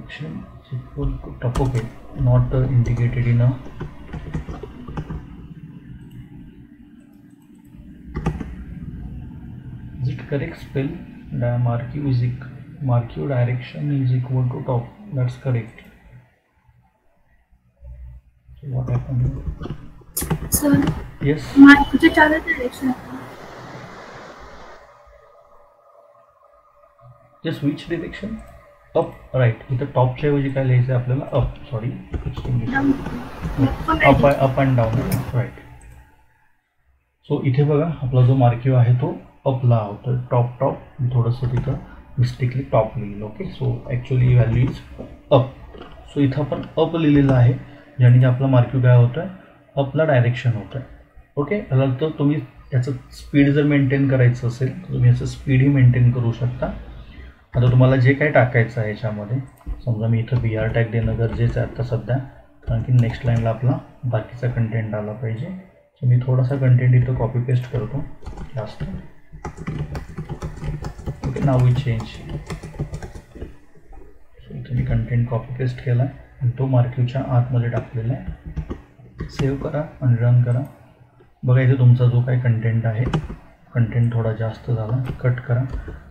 direction is equal to top. Okay, not indicated in a correct spell? Marquee direction is equal to top. That's correct. So what happened here? Sir, Yes. मार्कचे 4 direction आहेत. Just which direction? Up, right. इथं टॉपच्या ऐवजी काय लिहायचं आहे आपल्याला? Up. Sorry. Up and down. Right. So इथे बघा आपला जो मार्क्यू आहे तो अपला होतो. टॉप थोडंसं तिथं मिस्टेकली टॉप लिहिलं. Okay. So actually value is up. So इथं आपण अप लिहिलेलं आहे, ज्याने की आपला मार्क्यू काय होतं आहे, अपला डायरेक्शन होतं आहे. ओके. तर तुम्ही याचं स्पीड जर मेंटेन करायचं असेल तर तुम्ही याचं स्पीडही मेंटेन करू शकता. आता तुम्हाला जे काय टाकायचं आहे याच्यामध्ये, समजा मी इथं BR टॅग देणं गरजेचं आहे आता सध्या, कारण की नेक्स्ट लाईनला आपला बाकीचा कंटेंट आला पाहिजे. सो मी थोडासा कंटेंट इथं कॉपी पेस्ट करतो जास्त. Okay. Now we change. So इथं मी कंटेंट कॉपी पेस्ट केला आणि तो मार्क्यूच्या आतमध्ये टाकलेला आहे. सेव्ह करा आणि रन करा. बघा इथे तुमचा जो काही कंटेंट आहे, कंटेंट थोडा जास्त झाला, कट करा.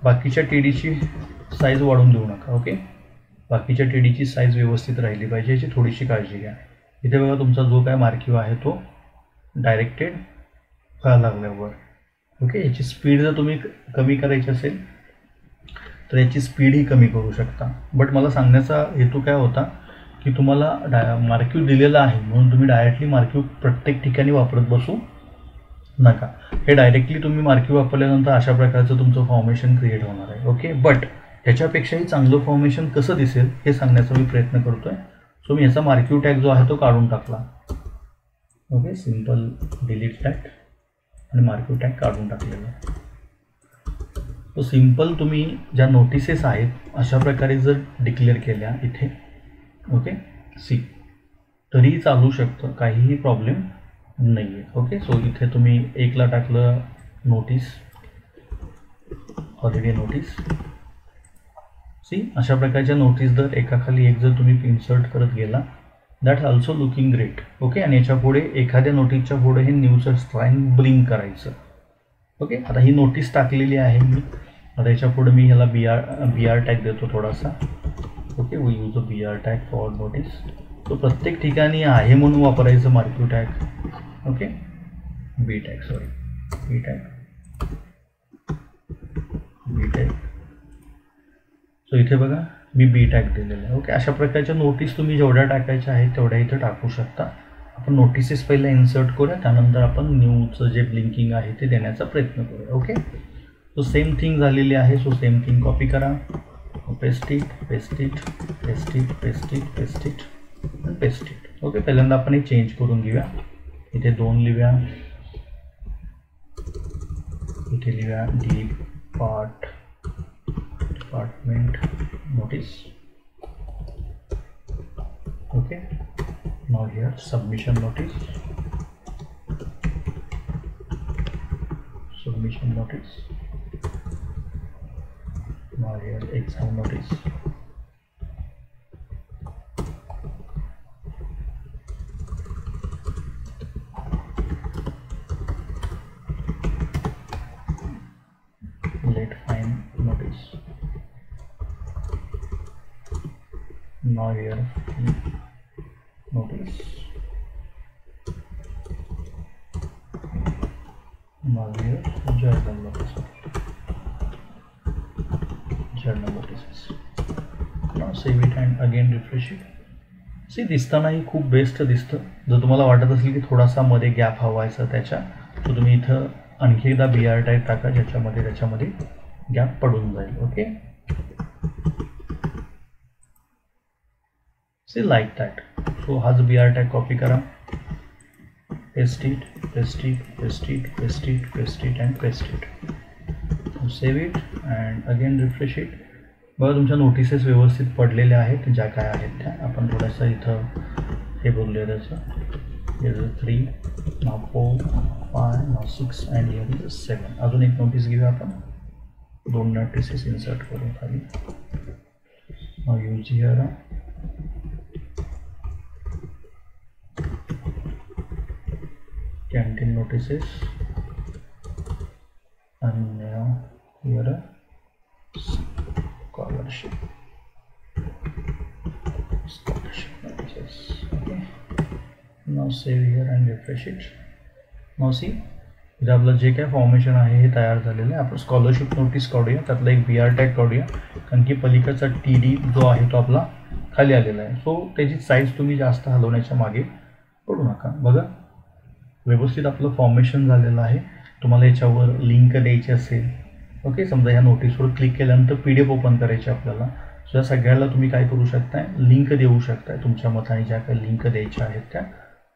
बाकीच्या TDची साईज वाढवून देऊ नका. ओके. बाकीच्या TDची साईज व्यवस्थित राहिली पाहिजे, याची थोडीशी काळजी घ्या. इथे बघा तुमचा जो काय मार्क्यू आहे तो डायरेक्टेड व्हायला लागल्यावर. ओके. याची स्पीड जर तुम्ही कमी करायची असेल तर याची स्पीडही कमी करू शकता. बट मला सांगण्याचा हेतू काय होता की तुम्हाला मार्क्यू दिलेला आहे म्हणून तुम्ही डायरेक्टली मार्क्यू प्रत्येक ठिकाणी वापरत बसू नका. हे डायरेक्टली तुम्ही मार्क्यू वापरल्यानंतर अशा प्रकारचं तुमचं फॉर्मेशन क्रिएट होणार आहे. ओके. बट ह्याच्यापेक्षाही चांगलं फॉर्मेशन कसं दिसेल हे सांगण्याचा मी प्रयत्न करतो आहे. सो मी ह्याचा मार्क्यू टॅग जो आहे तो काढून टाकला. ओके. सिम्पल डिलीट टॅग आणि मार्क्यू टॅग काढून टाकलेला आहे. तो सिम्पल तुम्ही ज्या नोटिसेस आहेत अशा प्रकारे जर डिक्लेअर केल्या इथे, ओके, सी, तरीही चालू शकतं, काहीही प्रॉब्लेम नाही आहे. ओके. सो इथे तुम्ही 1ला टाकलं नोटीस, हॉलिडे नोटीस. सी, अशा प्रकारच्या नोटीस जर एकाखाली एक जर तुम्ही इन्सर्ट करत गेला, that also looking great. Okay. आणि याच्या पुढे एखाद्या नोटीसच्या पुढे हे न्यू सबस्क्राईब ब्लिंक करायचं. ओके. आता ही नोटीस टाकलेली आहे मी. आता याच्या पुढे मी ह्याला BR टॅग देतो थोडासा. Okay. We use a BR tag for notice. तो प्रत्येक ठिकाणी आहे म्हणून वापरायचं marquee tag. Okay. B tag. So इथे बघा मी बी टॅग दिलेलं आहे. ओके. अशा प्रकारच्या नोटीस तुम्ही जेवढ्या टाकायच्या आहेत तेवढ्या इथं टाकू शकता. आपण नोटिसेस पहिला इन्सर्ट करूया, त्यानंतर आपण न्यूचं जे ब्लिंकिंग आहे ते देण्याचा प्रयत्न करूया. ओके. सो सेम थिंग झालेली आहे. सो सेम थिंग कॉपी करा, पेस्ट इट. ओके. पहिल्यांदा आपण हे चेंज करून घेऊया. इथे 2 लिहूया, इथे लिहूया department notice. Okay. Now here submission notice. Now here exam notice. Late fine notice. Now here notice. Now here journal notices. Now save it and again refresh it. See, दिसतानाही खूप बेस्ट दिसतं. जर तुम्हाला वाटत असेल की थोडासा मध्ये गॅप हवायचा त्याच्या, तर तुम्ही इथं आणखी एकदा BR टॅग टाका, त्याच्यामध्ये गॅप पडून जाईल. Okay. See, like that. So हाच BR टॅग कॉपी करा, paste it and paste it. Save it and again refresh it. बघा तुमच्या नोटिसेस व्यवस्थित पडलेल्या आहेत, ज्या काय आहेत त्या. आपण थोडंसं इथं हे बोलले त्याचं, here is 3, now 4, 5, now 6 and here is 7. अजून एक नोटीस घेऊया आपण. 2 नोटिसेस इन्सर्ट करू खाली. now use here canteen notices and here a scholarship notices. Okay, now save here and refresh it. Now see, इथे आपलं जे काय फॉर्मेशन आहे हे तयार झालेलं आहे. आपण स्कॉलरशिप नोटीस काढूया, त्यातला एक BR टॅग काढूया, कारण की पलीकडचा TD जो आहे तो आपला खाली आलेला आहे. सो त्याची साईज तुम्ही जास्त हलवण्याच्या मागे पडू नका. बघा व्यवस्थित आपलं फॉर्मेशन झालेलं आहे. तुम्हाला याच्यावर लिंक द्यायची असेल, ओके, समजा ह्या नोटीसवर क्लिक केल्यानंतर PDF ओपन करायची आपल्याला, सो या सगळ्याला तुम्ही काय करू शकताय, लिंक देऊ शकताय तुमच्या मताने ज्या काही लिंक द्यायच्या आहेत त्या.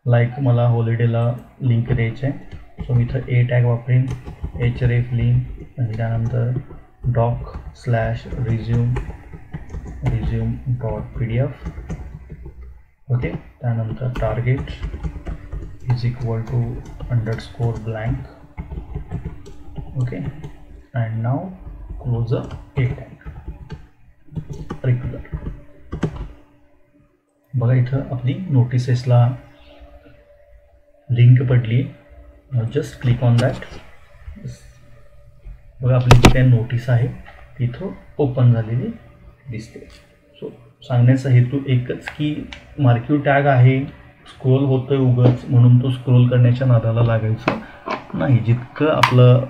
लाईक मला हॉलिडेला लिंक द्यायची आहे, सो मी इथं A टॅग वापरेन, href लिंक आणि त्यानंतर doc/resume.pdf. ओके, त्यानंतर target is equal to _blank. Okay, and now close a A tag regular. बघा इथं आपली नोटिसेसला लिंक पडली आहे. Just click on that. बघा आपली जी काही नोटीस आहे तिथं ओपन झालेली दिसते. सो सांगण्याचा हेतू एकच की मार्किव टॅग आहे, स्क्रोल होतोय उगाच म्हणून तो स्क्रोल करण्याच्या नादाला लागायचं नाही. जितकं आपलं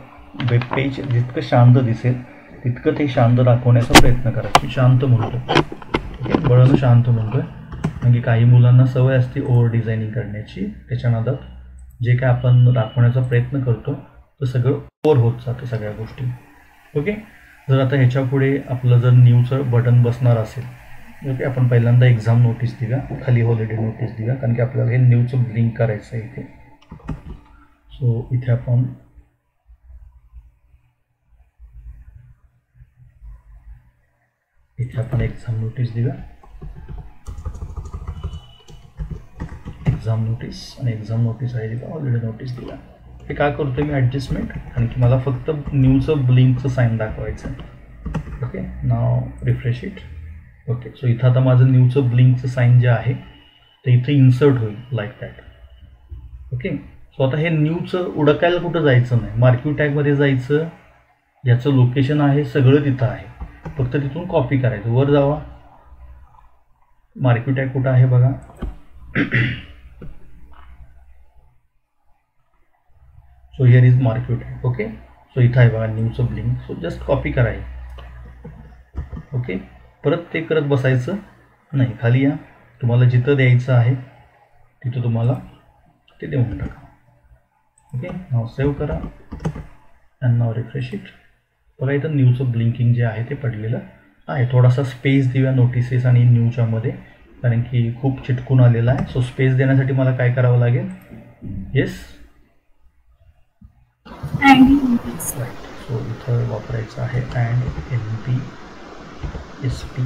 वेब पेज जितकं शांत दिसेल तितकं ते शांत दाखवण्याचा प्रयत्न करा. मी शांत म्हणतो, बळानं शांत म्हणतोय, म्हणजे काही मुलांना सवय असते ओव्हर डिझायनिंग करण्याची. त्याच्या नादात जे काय आपण दाखवण्याचा प्रयत्न करतो तर सगळं ओव्हर होत जातं सगळ्या गोष्टी. ओके, जर आता ह्याच्या पुढे आपलं जर न्यूचं बटन बसणार असेल, ओके, आपण पहिल्यांदा एक्झाम नोटीस दिला, खाली हॉलिडे नोटीस दिला, कारण की आपल्याला हे न्यूचं ब्लिंक करायचं आहे इथे. सो इथे आपण एक्झाम नोटीस दिला, एक्झाम नोटीस आणि एक्झाम नोटीस आहे दिला, हॉलिडे नोटीस दिला. हे काय करतोय मी ॲडजस्टमेंट, कारण की मला फक्त न्यूचं ब्लिंकचं साईन दाखवायचं आहे. Okay, now refresh it. Okay, so इथं आता माझं न्यूचं ब्लिंकचं साईन जे आहे ते इथे इन्सर्ट होईल लाईक दॅट. ओके, सो आता हे न्यूचं उडकायला कुठं जायचं नाही, मार्किव टॅगमध्ये जायचं, याचं लोकेशन आहे सगळं तिथं आहे, फक्त तिथून कॉपी करायचं. वर जावा, मार्किव टॅग कुठं आहे बघा, so here is marquee tag. Okay, so इथं आहे बघा न्यूचं ब्लिंक. सो जस्ट कॉपी करायचं. ओके, परत ते करत बसायचं नाही. खाली या, तुम्हाला जिथं द्यायचं आहे तिथं तुम्हाला ते देऊन टाका. ओके, नाव सेव्ह करा अँड नाव रिफ्रेश इट. बघा इथं न्यूचं ब्लिंकिंग जे आहे ते पडलेलं आहे. थोडासा स्पेस देऊया नोटिसेस आणि न्यूच्यामध्ये, कारण की खूप चिटकून आलेला आहे. सो स्पेस देण्यासाठी मला काय करावं लागेल, येस राईट. सो इथं वापरायचं आहे NP-SP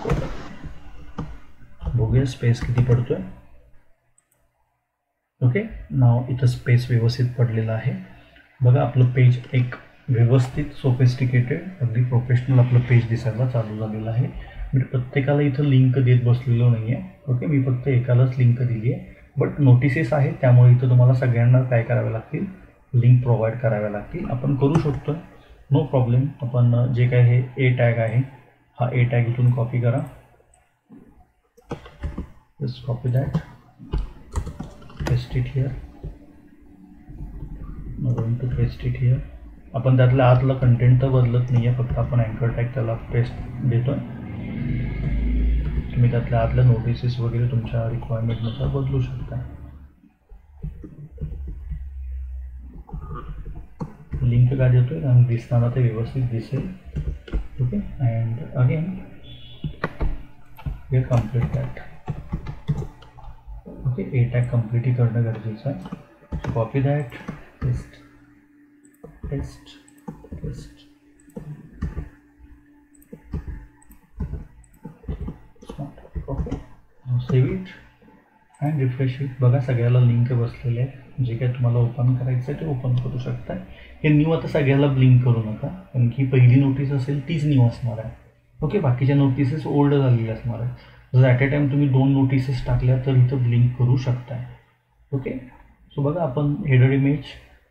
कोड. बघूया स्पेस किती पडतोय. ओके, नाव इथं स्पेस व्यवस्थित पडलेलं आहे. बघा आपलं पेज एक व्यवस्थित सोफिस्टिकेटेड अगदी प्रोफेशनल आपलं पेज दिसायला चालू झालेलं आहे. मी प्रत्येकाला इथं लिंक देत बसलेलो नाही आहे. ओके, मी फक्त एकालाच लिंक दिली आहे, बट नोटिसेस आहेत त्यामुळे इथं तुम्हाला सगळ्यांना काय करावे लागतील, लिंक प्रोव्हाइड कराव्या लागतील. आपण करू शकतो, नो प्रॉब्लेम. आपण जे काय हे A टॅग आहे, हा A टॅग इथून कॉपी करा. Just copy that, paste it here, going to paste it here. आपण त्यातल्या आतलं कंटेंट तर बदलत नाही आहे, फक्त आपण अँकर टॅग त्याला पेस्ट देतो आहे. तुम्ही त्यातल्या आतल्या नोटिसेस वगैरे तुमच्या रिक्वायरमेंटनुसार बदलू शकता. लिंक का देतोय कारण दिसताना ते व्यवस्थित दिसेल. Okay, and again we complete that. Okay, A tag complete करणं गरजेचं आहे. Copy that, paste paste paste. Okay, save it and refresh it. बघा सगळ्याला लिंक बसलेले आहे. जे काय तुम्हाला ओपन करायचं आहे ते ओपन करू शकता. हे न्यू आता सगळ्याला ब्लिंक करू नका, कारण की पहिली नोटीस असेल तीच न्यू असणार आहे. ओके, बाकीच्या नोटिसेस ओल्ड झालेल्या असणार आहे. जर ॲट अ टाईम तुम्ही 2 नोटिसेस टाकल्या तर इथं ब्लिंक करू शकताय. ओके, सो बघा आपण हेडर इमेज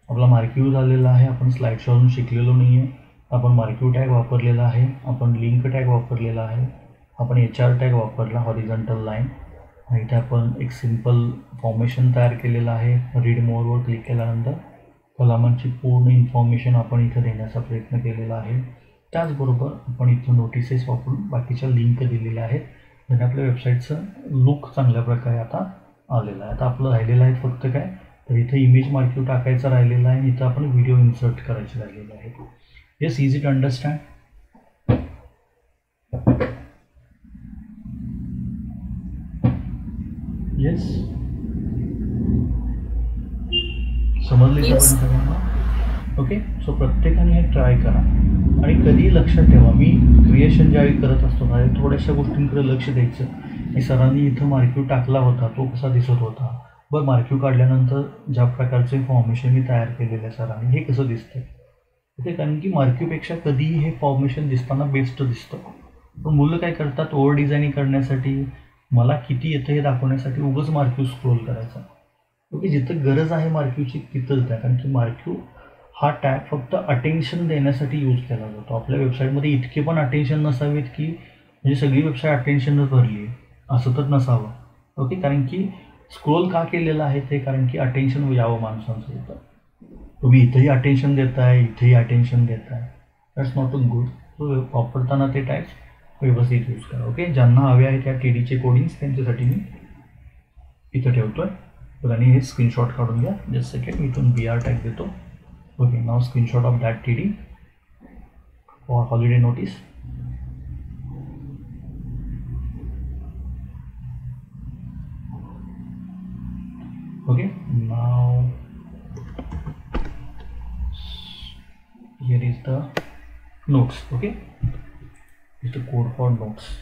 आपला मार्किव झालेला आहे. आपण स्लाइड शोवरून शिकलेलो नाही आहे. आपण मार्क्यू टॅग वापरलेला आहे, आपण लिंक टॅग वापरलेला आहे, आपण HR टॅग वापरला हॉरिझॉन्टल लाईन, आणि इथे आपण एक सिम्पल फॉर्मेशन तयार केलेलं आहे. रीड मोरवर क्लिक केल्यानंतर कलामांची पूर्ण इन्फॉर्मेशन आपण इथं देण्याचा प्रयत्न केलेला आहे. त्याचबरोबर आपण इथं नोटिसेस वापरून बाकीच्या लिंक दिलेल्या आहेत, म्हणजे आपल्या वेबसाईटचं लुक चांगल्या प्रकारे आता आलेलं आहे. आता आपलं राहिलेलं आहे फक्त काय, तर इथं इमेज मार्क्यू टाकायचं राहिलेलं आहे, इथं आपण व्हिडिओ इन्सर्ट करायचे राहिलेले आहे. Yes, easy to understand. Yes, समजले का Yes. सगळ्यांना? ओके, सो प्रत्येकाने हे ट्राय करा आणि कधी लक्षात ठेवा, मी क्रिएशन ज्यावेळी करत असतो ना थोड्याशा गोष्टींकडे लक्ष द्यायचं की सरांनी इथं मार्क्यू टाकला होता तो कसा दिसत होता, बरं मार्क्यू काढल्यानंतर ज्या प्रकारचे फॉर्मेशन मी तयार केलेलं आहे सरांनी हे कसं दिसतं. ओके, कारण की मार्क्यूपेक्षा कधीही हे फॉर्मेशन दिसताना बेस्ट दिसतं. पण मुलं काय करतात, ओव्हर डिझायनिंग करण्यासाठी, मला किती येतं हे दाखवण्यासाठी उगाच मार्क्यू स्क्रोल करायचा. ओके, जिथं गरज आहे मार्क्यूची तिथंच द्या, कारण की मार्क्यू हा टॅग फक्त अटेन्शन देण्यासाठी यूज केला जातो. आपल्या वेबसाईटमध्ये इतके पण अटेन्शन नसावेत की म्हणजे सगळी वेबसाईट अटेन्शनच भरली आहे असं तर नसावं. ओके, कारण की स्क्रोल का केलेलं आहे ते, कारण की अटेन्शन यावं माणसांचं. इथं तुम्ही इथंही अटेन्शन देताय, इथेही अटेन्शन देताय, that's not a good. So वापरताना ते टॅग्स व्यवस्थित यूज करा. ओके, ज्यांना हवे आहेत त्या TDचे कोडिंग्स त्यांच्यासाठी मी इथं ठेवतो आहे आणि हे स्क्रीनशॉट काढून घ्या. जस्ट सेकंड, मी इथून BR टॅग देतो. Okay, now screenshot of that TD for holiday notice. Okay, now here is the notes. Okay, it's the code for notes.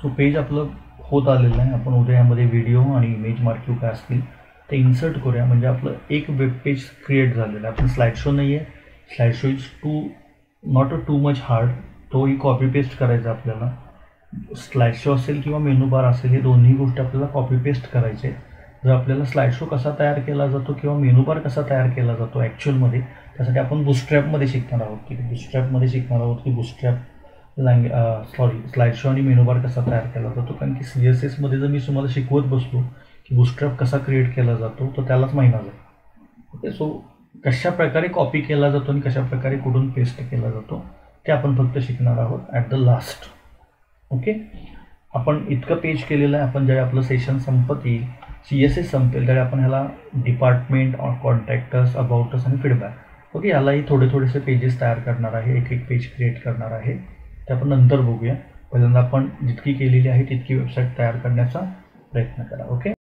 So page आपलं होत आलेलं आहे. आपण उद्या यामध्ये व्हिडिओ आणि इमेज मार्क्यू काय असतील ते इन्सर्ट करूया, म्हणजे आपलं एक वेब पेज क्रिएट झालेलं आहे. आपण स्लाइड शो नाही आहे, slide show is not too much hard, तोही कॉपी पेस्ट करायचा आपल्याला. स्लाइड शो असेल किंवा मेनू बार असेल हे दोन्ही गोष्टी आपल्याला कॉपी पेस्ट करायचे. जर आपल्याला स्लाइड शो कसा तयार केला जातो किंवा मेनू बार कसा तयार केला जातो ॲक्च्युअलमध्ये, त्यासाठी आपण बुस्ट्रॅपमध्ये शिकणार आहोत. की बुस्ट्रॅपमध्ये शिकणार आहोत की बुस्ट्रॅप स्लाइड शो आणि मेनू बार कसा तयार केला जातो. कारण की CSSमध्ये जर मी तुम्हाला शिकवत बसलो की बुस्ट्रॅप कसा क्रिएट केला जातो तर त्यालाच महिना जाईल. ओके, सो कशा प्रकारे कॉपी केला जातो आणि कशा प्रकारे कुठून पेस्ट केला जातो ते आपण फक्त शिकणार आहोत ॲट द लास्ट. ओके, आपण इतकं पेज केलेलं आहे. आपण ज्यावेळी आपलं सेशन संपत येईल, CSS संपेल, त्यावेळी आपण ह्याला डिपार्टमेंट, कॉन्टॅक्टर्स, अबाउटस आणि फीडबॅक, ओके, यालाही थोडेसे पेजेस तयार करणार आहे. एक पेज क्रिएट करणार आहे, ते आपण नंतर बघूया. पहिल्यांदा आपण जितकी केलेली आहे तितकी वेबसाईट तयार करण्याचा प्रयत्न करा. ओके.